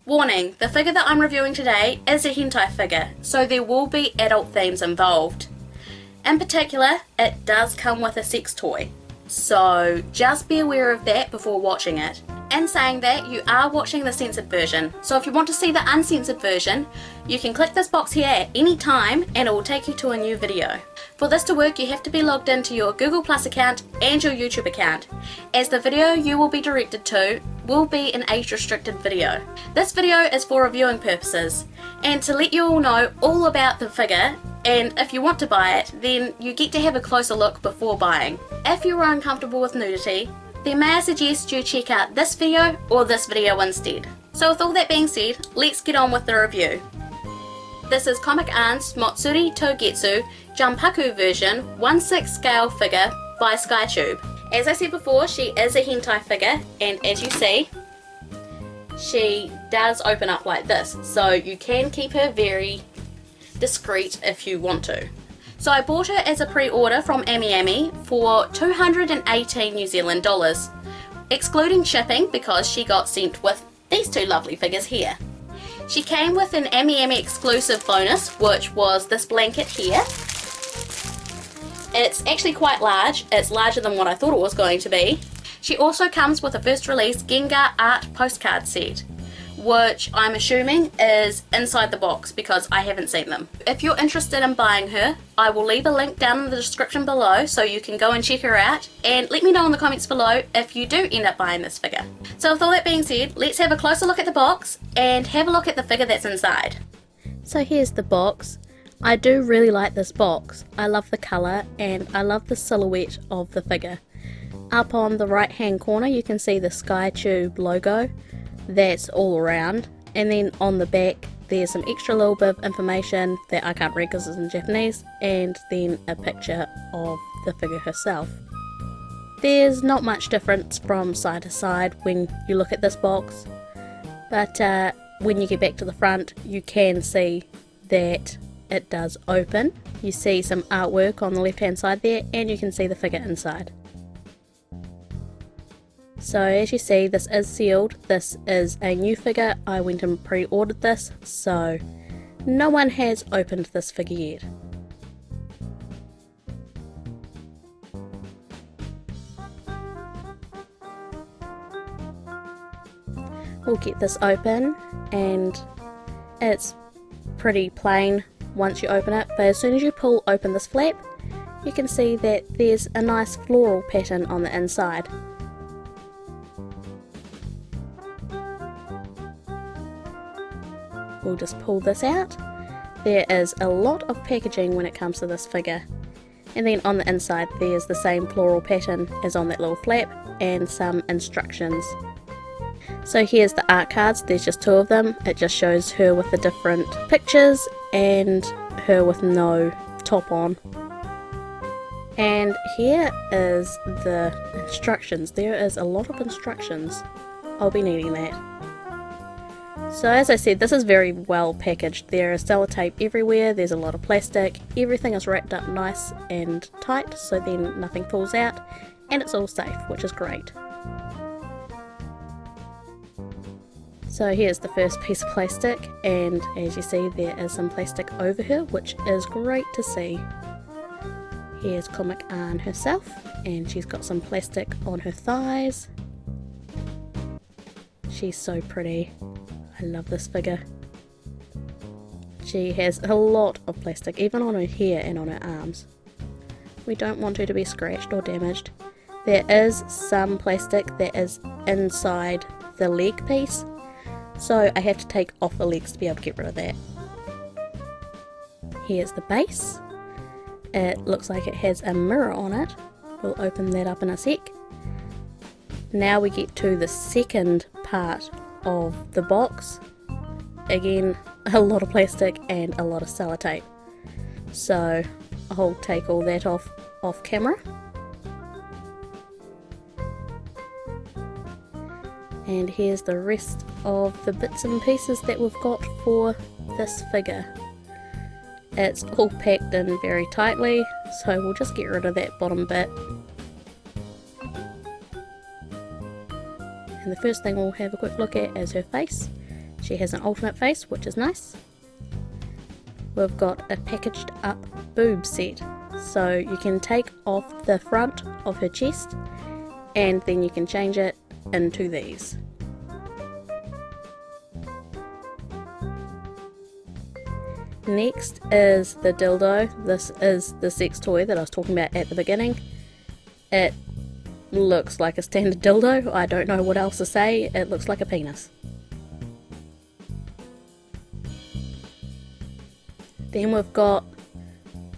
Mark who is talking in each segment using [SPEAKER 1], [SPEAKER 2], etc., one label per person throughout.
[SPEAKER 1] Warning, the figure that I'm reviewing today is a hentai figure, so there will be adult themes involved. In particular, it does come with a sex toy, so just be aware of that before watching it. In saying that, you are watching the censored version, so if you want to see the uncensored version, you can click this box here at any time and it will take you to a new video. For this to work, you have to be logged into your Google Plus account and your YouTube account, as the video you will be directed to will be an age-restricted video. This video is for reviewing purposes, and to let you all know all about the figure, and if you want to buy it, then you get to have a closer look before buying. If you are uncomfortable with nudity, then may I suggest you check out this video or this video instead. So with all that being said, let's get on with the review. This is Comic Aun's Matsuri Tougetsu Junpaku version 1/6 scale figure by SkyTube. As I said before, she is a hentai figure, and as you see, she does open up like this, so you can keep her very discreet if you want to. So I bought her as a pre-order from AmiAmi for 218 New Zealand dollars, excluding shipping because she got sent with these two lovely figures here. She came with an AmiAmi Exclusive Bonus, which was this blanket here. It's actually quite large, it's larger than what I thought it was going to be. She also comes with a first release Gengar art postcard set, which I'm assuming is inside the box because I haven't seen them. If you're interested in buying her, I will leave a link down in the description below so you can go and check her out, and let me know in the comments below if you do end up buying this figure. So with all that being said, let's have a closer look at the box and have a look at the figure that's inside. So here's the box. I do really like this box. I love the colour and I love the silhouette of the figure. Up on the right hand corner you can see the SkyTube logo. That's all around, and then on the back there's some extra little bit of information that I can't read because it's in Japanese, and then a picture of the figure herself. There's not much difference from side to side when you look at this box, but when you get back to the front you can see that it does open. You see some artwork on the left hand side there, and you can see the figure inside. So as you see, this is sealed. This is a new figure. I went and pre-ordered this, so no one has opened this figure yet. We'll get this open, and it's pretty plain once you open it, but as soon as you pull open this flap, you can see that there's a nice floral pattern on the inside. We'll just pull this out. There is a lot of packaging when it comes to this figure, and then on the inside there's the same floral pattern as on that little flap and some instructions. So here's the art cards. There's just two of them. It just shows her with the different pictures and her with no top on. And here is the instructions. There is a lot of instructions. I'll be needing that. So as I said, this is very well packaged. There is sellotape everywhere, there's a lot of plastic, everything is wrapped up nice and tight so then nothing falls out, and it's all safe, which is great. So here's the first piece of plastic, and as you see there is some plastic over her, which is great to see. Here's Comic Aun herself, and she's got some plastic on her thighs. She's so pretty. I love this figure. She has a lot of plastic, even on her hair and on her arms. We don't want her to be scratched or damaged. There is some plastic that is inside the leg piece, so I have to take off the legs to be able to get rid of that. Here's the base. It looks like it has a mirror on it. We'll open that up in a sec. Now we get to the second part of the box. Again, a lot of plastic and a lot of sellotape, so I'll take all that off camera. And here's the rest of the bits and pieces that we've got for this figure. It's all packed in very tightly, so we'll just get rid of that bottom bit. And the first thing we'll have a quick look at is her face. She has an alternate face, which is nice. We've got a packaged up boob set, so you can take off the front of her chest and then you can change it into these. Next is the dildo. This is the sex toy that I was talking about at the beginning. It looks like a standard dildo. I don't know what else to say. It looks like a penis. Then we've got,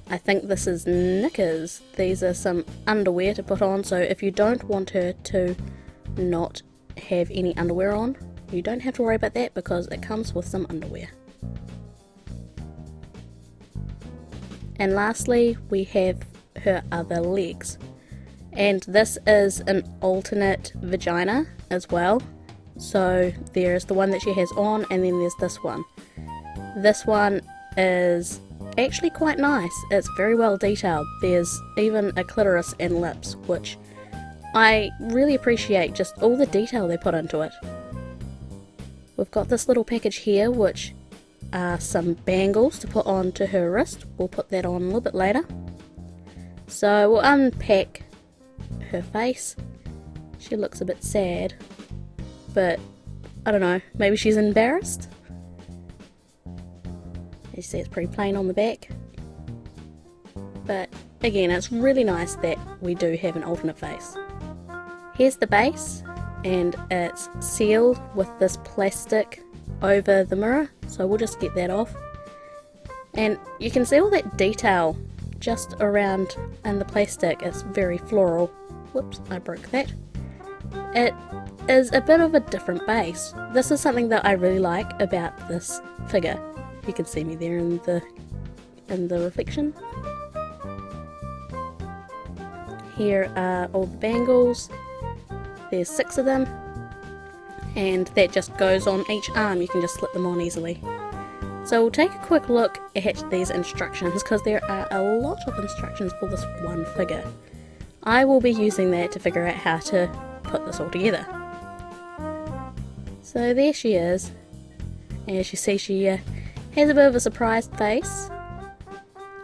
[SPEAKER 1] I think this is knickers. These are some underwear to put on, so if you don't want her to not have any underwear on, you don't have to worry about that because it comes with some underwear. And lastly, we have her other legs. And this is an alternate vagina as well. So there's the one that she has on, and then there's this one. This one is actually quite nice. It's very well detailed. There's even a clitoris and lips, which I really appreciate, just all the detail they put into it. We've got this little package here, which are some bangles to put onto her wrist. We'll put that on a little bit later. So we'll unpack her face. She looks a bit sad, but I don't know, maybe she's embarrassed. As you see, it's pretty plain on the back, but again, it's really nice that we do have an alternate face. Here's the base, and it's sealed with this plastic over the mirror, so we'll just get that off. And you can see all that detail just around in the plastic. It's very floral. Whoops, I broke that. It is a bit of a different base. This is something that I really like about this figure. You can see me there in the reflection. Here are all the bangles. There's 6 of them, and that just goes on each arm. You can just slip them on easily. So we'll take a quick look at these instructions, because there are a lot of instructions for this one figure. I will be using that to figure out how to put this all together. So there she is. As you see, she has a bit of a surprised face.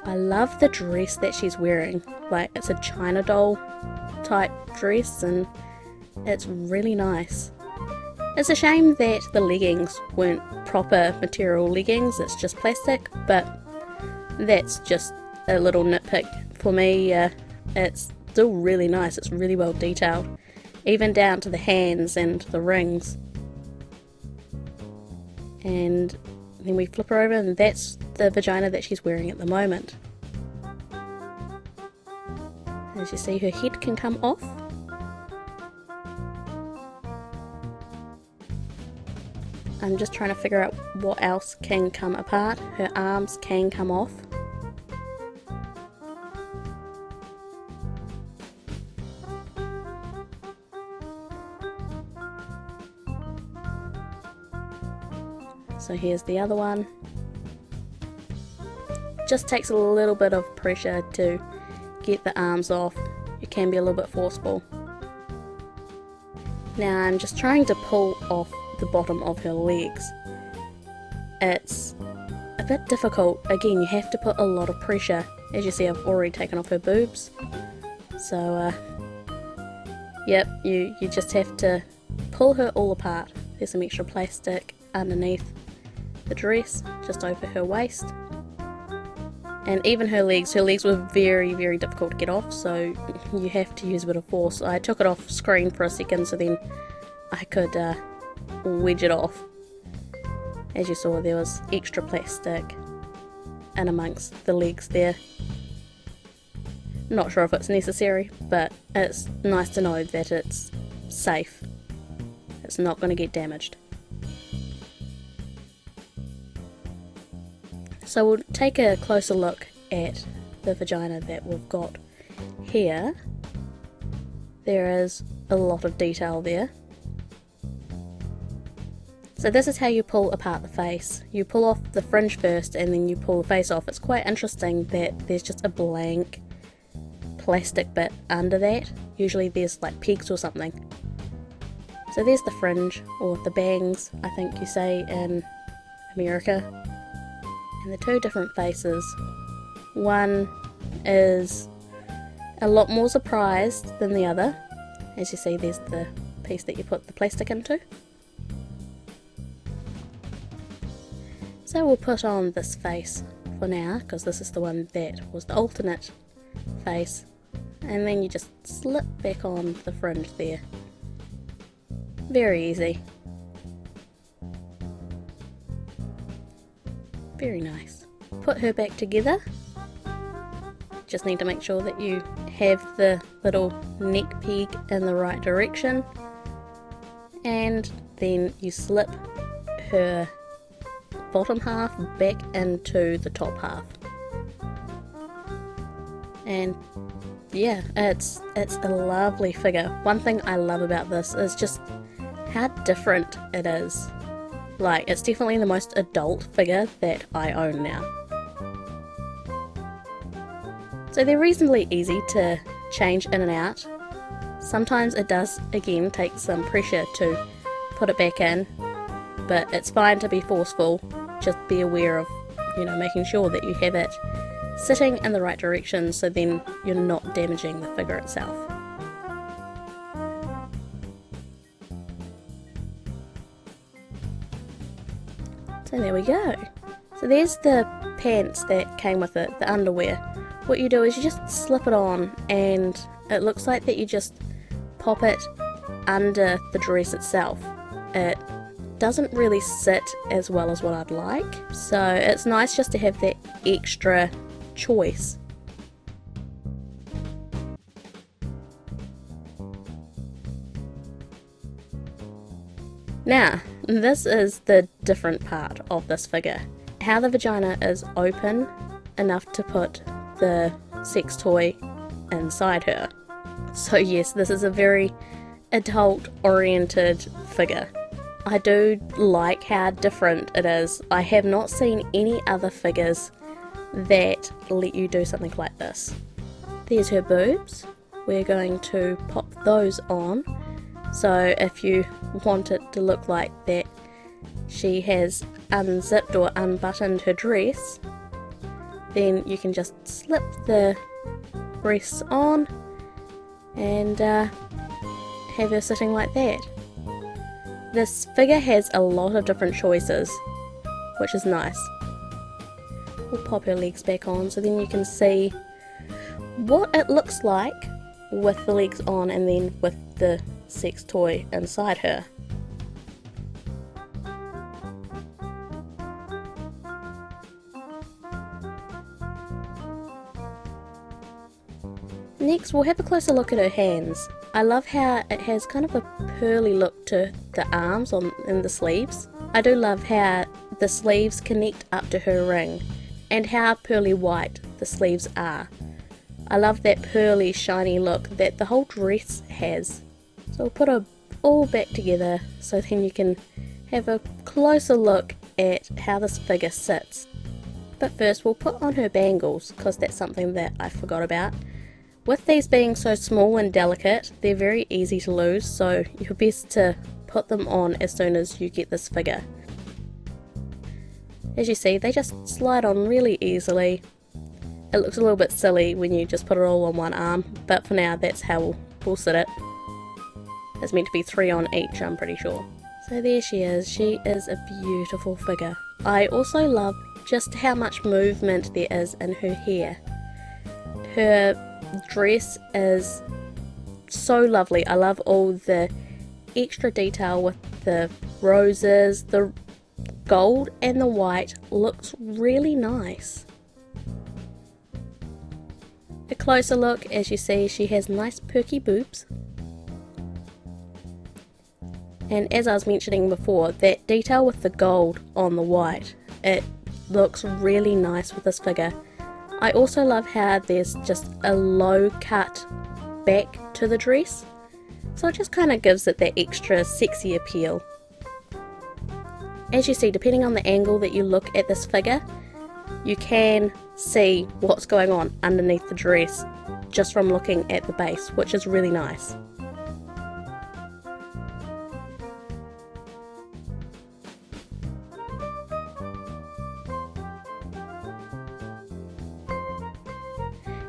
[SPEAKER 1] I love the dress that she's wearing. Like, it's a China doll type dress, and it's really nice. It's a shame that the leggings weren't proper material leggings, it's just plastic, but that's just a little nitpick for me. It's still really nice, it's really well detailed, even down to the hands and the rings. And then we flip her over, and that's the vagina that she's wearing at the moment. As you see, her head can come off. I'm just trying to figure out what else can come apart. Her arms can come off. So here's the other one. Just takes a little bit of pressure to get the arms off. It can be a little bit forceful. Now I'm just trying to pull off the bottom of her legs. It's a bit difficult. Again, you have to put a lot of pressure. As you see, I've already taken off her boobs. So, yep, you just have to pull her all apart. There's some extra plastic underneath the dress, just over her waist. And even her legs were very, very difficult to get off, so you have to use a bit of force. I took it off screen for a second so then I could wedge it off. As you saw, there was extra plastic in amongst the legs there. Not sure if it's necessary, but it's nice to know that it's safe. It's not going to get damaged. So we'll take a closer look at the vagina that we've got here. There is a lot of detail there. So this is how you pull apart the face. You pull off the fringe first and then you pull the face off. It's quite interesting that there's just a blank plastic bit under that. Usually there's like pegs or something. So there's the fringe, or the bangs, I think you say in America. And the two different faces. One is a lot more surprised than the other. As you see, there's the piece that you put the plastic into. So we'll put on this face for now, because this is the one that was the alternate face. And then you just slip back on the fringe there. Very easy. Very nice. Put her back together. Just need to make sure that you have the little neck peg in the right direction. And then you slip her bottom half back into the top half. And yeah, it's a lovely figure. One thing I love about this is just how different it is. Like, it's definitely the most adult figure that I own now. So they're reasonably easy to change in and out. Sometimes it does, again, take some pressure to put it back in, but it's fine to be forceful. Just be aware of, making sure that you have it sitting in the right direction, so then you're not damaging the figure itself. So there we go. So there's the pants that came with it, the underwear. What you do is you just slip it on, and it looks like that you just pop it under the dress itself. It doesn't really sit as well as what I'd like, so it's nice just to have that extra choice. Now, this is the different part of this figure. How the vagina is open enough to put the sex toy inside her. So yes, this is a very adult oriented figure. I do like how different it is. I have not seen any other figures that let you do something like this. There's her boobs. We're going to pop those on. So if you want it to look like that she has unzipped or unbuttoned her dress, then you can just slip the breasts on and have her sitting like that. This figure has a lot of different choices, which is nice. We'll pop her legs back on so then you can see what it looks like with the legs on and then with the sex toy inside her. Next, we'll have a closer look at her hands. I love how it has kind of a pearly look to the arms and the sleeves. I do love how the sleeves connect up to her ring and how pearly white the sleeves are. I love that pearly shiny look that the whole dress has. So we'll put her all back together so then you can have a closer look at how this figure sits. But first we'll put on her bangles, because that's something that I forgot about. With these being so small and delicate, they're very easy to lose, so you're best to put them on as soon as you get this figure. As you see, they just slide on really easily. It looks a little bit silly when you just put it all on one arm, but for now that's how we'll sit it. It's meant to be 3 on each, I'm pretty sure. So there she is. She is a beautiful figure. I also love just how much movement there is in her hair. Her dress is so lovely. I love all the extra detail with the roses, the gold and the white looks really nice. A closer look, as you see, she has nice perky boobs. And as I was mentioning before, that detail with the gold on the white, it looks really nice with this figure. I also love how there's just a low cut back to the dress, so it just kind of gives it that extra sexy appeal. As you see, depending on the angle that you look at this figure, you can see what's going on underneath the dress just from looking at the base, which is really nice.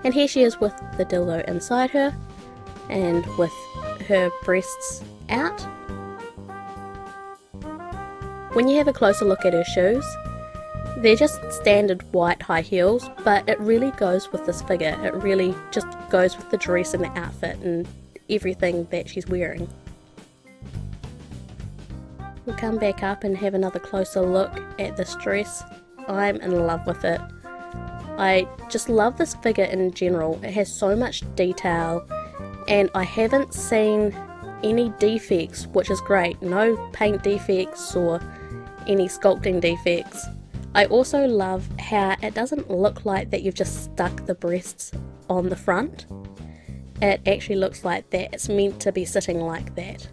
[SPEAKER 1] And here she is with the dildo inside her and with her breasts out. When you have a closer look at her shoes, they're just standard white high heels, but it really goes with this figure. It really just goes with the dress and the outfit and everything that she's wearing. We'll come back up and have another closer look at this dress. I'm in love with it. I just love this figure in general. It has so much detail and I haven't seen any defects, which is great. No paint defects or any sculpting defects. I also love how it doesn't look like that you've just stuck the breasts on the front. It actually looks like that it's meant to be sitting like that.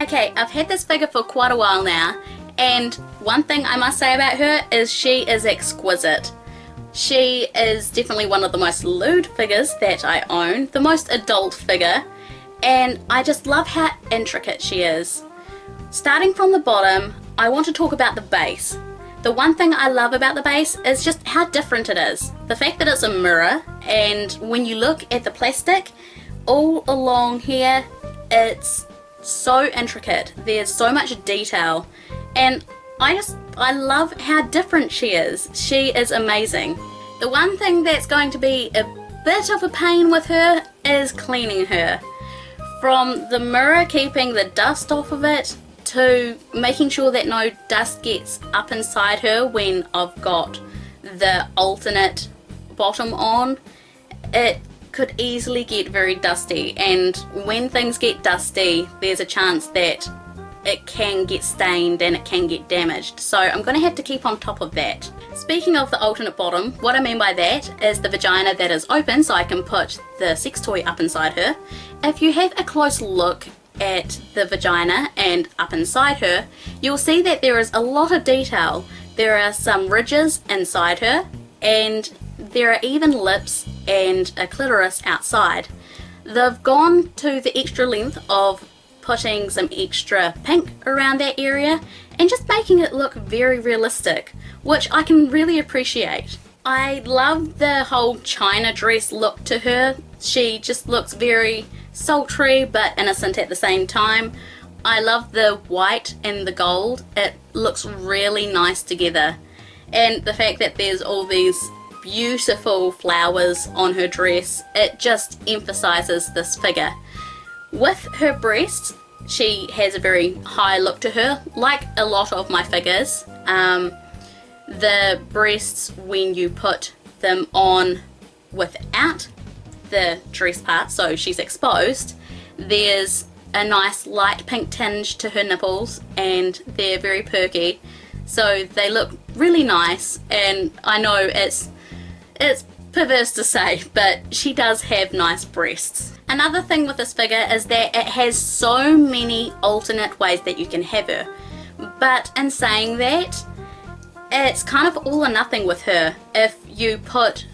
[SPEAKER 1] Okay, I've had this figure for quite a while now, and one thing I must say about her is she is exquisite. She is definitely one of the most lewd figures that I own, the most adult figure, and I just love how intricate she is. Starting from the bottom, I want to talk about the base. The one thing I love about the base is just how different it is. The fact that it's a mirror, and when you look at the plastic, all along here, it's so intricate. There's so much detail, and I love how different she is. She is amazing. The one thing that's going to be a bit of a pain with her is cleaning her. From the mirror keeping the dust off of it, to making sure that no dust gets up inside her when I've got the alternate bottom on, it could easily get very dusty, and when things get dusty there's a chance that it can get stained and it can get damaged, so I'm going to have to keep on top of that. Speaking of the alternate bottom, what I mean by that is the vagina that is open so I can put the sex toy up inside her. If you have a close look at the vagina and up inside her, you'll see that there is a lot of detail. There are some ridges inside her, and there are even lips and a clitoris outside. They've gone to the extra length of putting some extra pink around that area and just making it look very realistic, which I can really appreciate. I love the whole China dress look to her. She just looks very sultry but innocent at the same time. I love the white and the gold. It looks really nice together, and the fact that there's all these beautiful flowers on her dress, it just emphasizes this figure. With her breasts, she has a very high look to her, like a lot of my figures. The breasts, when you put them on without the dress part, so she's exposed, there's a nice light pink tinge to her nipples and they're very perky, so they look really nice. And I know it's perverse to say, but she does have nice breasts. Another thing with this figure is that it has so many alternate ways that you can have her, but in saying that, it's kind of all or nothing with her. If you put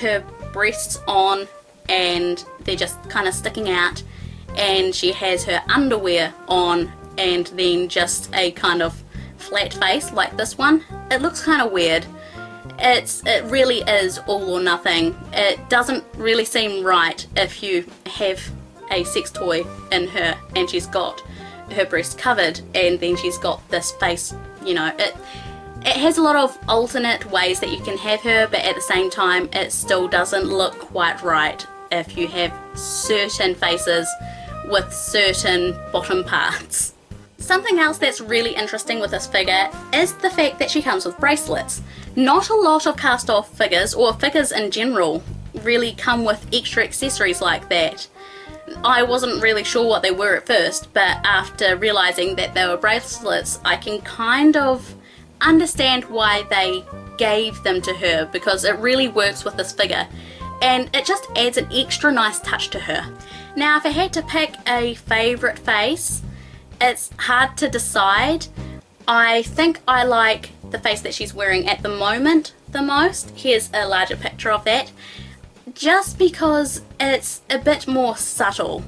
[SPEAKER 1] her breasts on and they're just kind of sticking out, and she has her underwear on and then just a kind of flat face like this one, it looks kind of weird. It really is all or nothing. It doesn't really seem right if you have a sex toy in her and she's got her breast covered and then she's got this face, you know. It has a lot of alternate ways that you can have her, but at the same time it still doesn't look quite right if you have certain faces with certain bottom parts. Something else that's really interesting with this figure is the fact that she comes with bracelets. Not a lot of cast off figures, or figures in general, really come with extra accessories like that. I wasn't really sure what they were at first, but after realizing that they were bracelets, I can kind of understand why they gave them to her, because it really works with this figure and it just adds an extra nice touch to her. Now, if I had to pick a favourite face, it's hard to decide. I think I like the face that she's wearing at the moment the most. Here's a larger picture of that, just because it's a bit more subtle.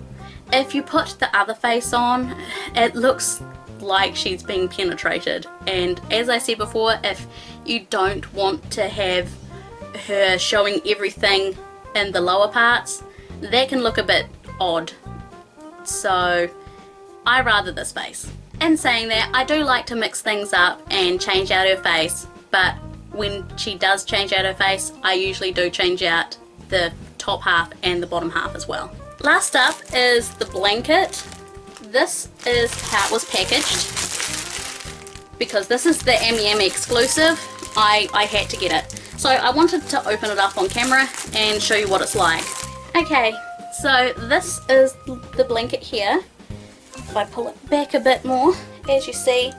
[SPEAKER 1] If you put the other face on, it looks like she's being penetrated, and as I said before, if you don't want to have her showing everything in the lower parts. That can look a bit odd, so I rather this face. In saying that, I do like to mix things up and change out her face, but when she does change out her face, I usually do change out the top half and the bottom half as well. Last up is the blanket. This is how it was packaged, because this is the AmiAmi Exclusive. I had to get it. So I wanted to open it up on camera and show you what it's like. Okay, so this is the blanket here. If I pull it back a bit more, as you see,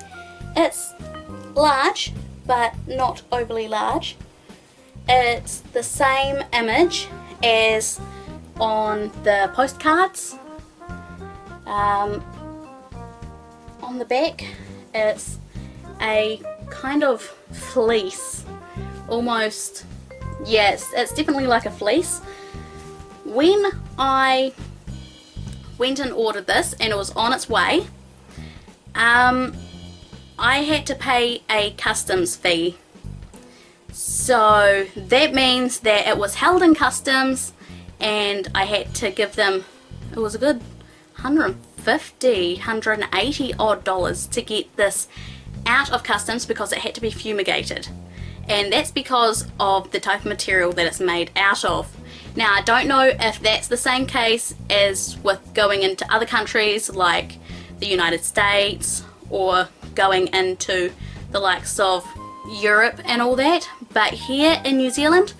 [SPEAKER 1] it's large, but not overly large. It's the same image as on the postcards. On the back, it's a kind of fleece, almost. Yes, it's definitely like a fleece. When I went and ordered this and it was on its way, I had to pay a customs fee. So that means that it was held in customs, and I had to give them, it was a good $150, $180 odd dollars to get this out of customs, because it had to be fumigated. And that's because of the type of material that it's made out of. Now, I don't know if that's the same case as with going into other countries like the United States, or going into the likes of Europe and all that, but here in New Zealand,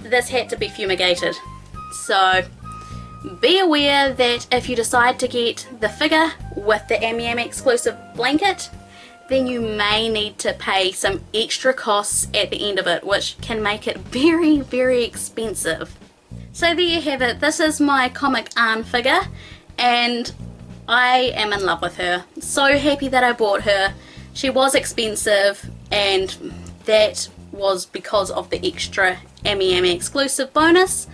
[SPEAKER 1] this had to be fumigated. So be aware that if you decide to get the figure with the AmiAmi Exclusive blanket, then you may need to pay some extra costs at the end of it, which can make it very, very expensive. So there you have it. This is my Comic Aun figure, and I am in love with her. So happy that I bought her. She was expensive, and that was because of the extra AmiAmi Exclusive bonus,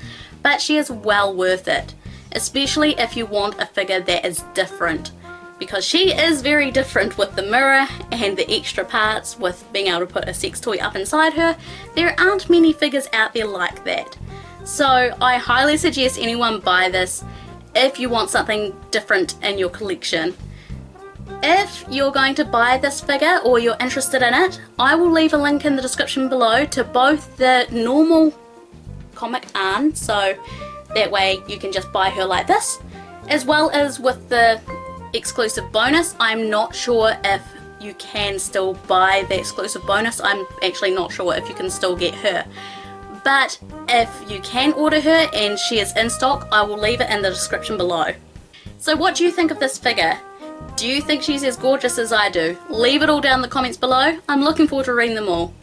[SPEAKER 1] but she is well worth it, especially if you want a figure that is different, because she is very different with the mirror and the extra parts with being able to put a sex toy up inside her. There aren't many figures out there like that. So I highly suggest anyone buy this if you want something different in your collection. If you're going to buy this figure or you're interested in it, I will leave a link in the description below to both the normal Comic Aun, so that way you can just buy her like this, as well as with the exclusive bonus. I'm not sure if you can still buy the exclusive bonus. I'm actually not sure if you can still get her. But if you can order her and she is in stock, I will leave it in the description below. So what do you think of this figure? Do you think she's as gorgeous as I do? Leave it all down in the comments below. I'm looking forward to reading them all.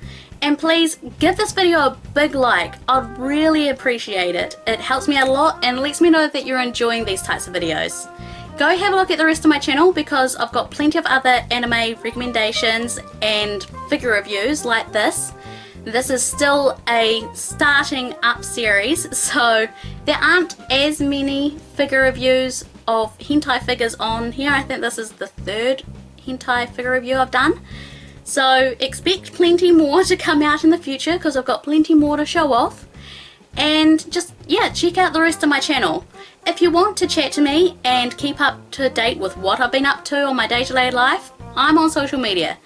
[SPEAKER 1] And please give this video a big like. I'd really appreciate it. It helps me out a lot and lets me know that you're enjoying these types of videos. Go have a look at the rest of my channel, because I've got plenty of other anime recommendations and figure reviews like this. This is still a starting up series, so there aren't as many figure reviews of hentai figures on here. I think this is the third hentai figure review I've done. So expect plenty more to come out in the future, because I've got plenty more to show off. And just, yeah, check out the rest of my channel. If you want to chat to me and keep up to date with what I've been up to on my day-to-day life, I'm on social media.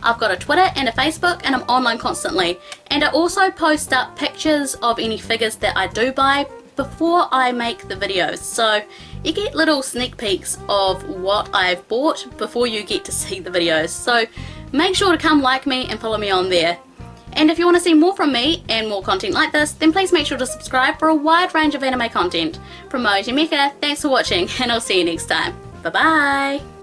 [SPEAKER 1] I've got a Twitter and a Facebook, and I'm online constantly. And I also post up pictures of any figures that I do buy before I make the videos. So you get little sneak peeks of what I've bought before you get to see the videos. So make sure to come like me and follow me on there. And if you want to see more from me and more content like this, then please make sure to subscribe for a wide range of anime content. From Moji Mecha, thanks for watching, and I'll see you next time. Bye bye!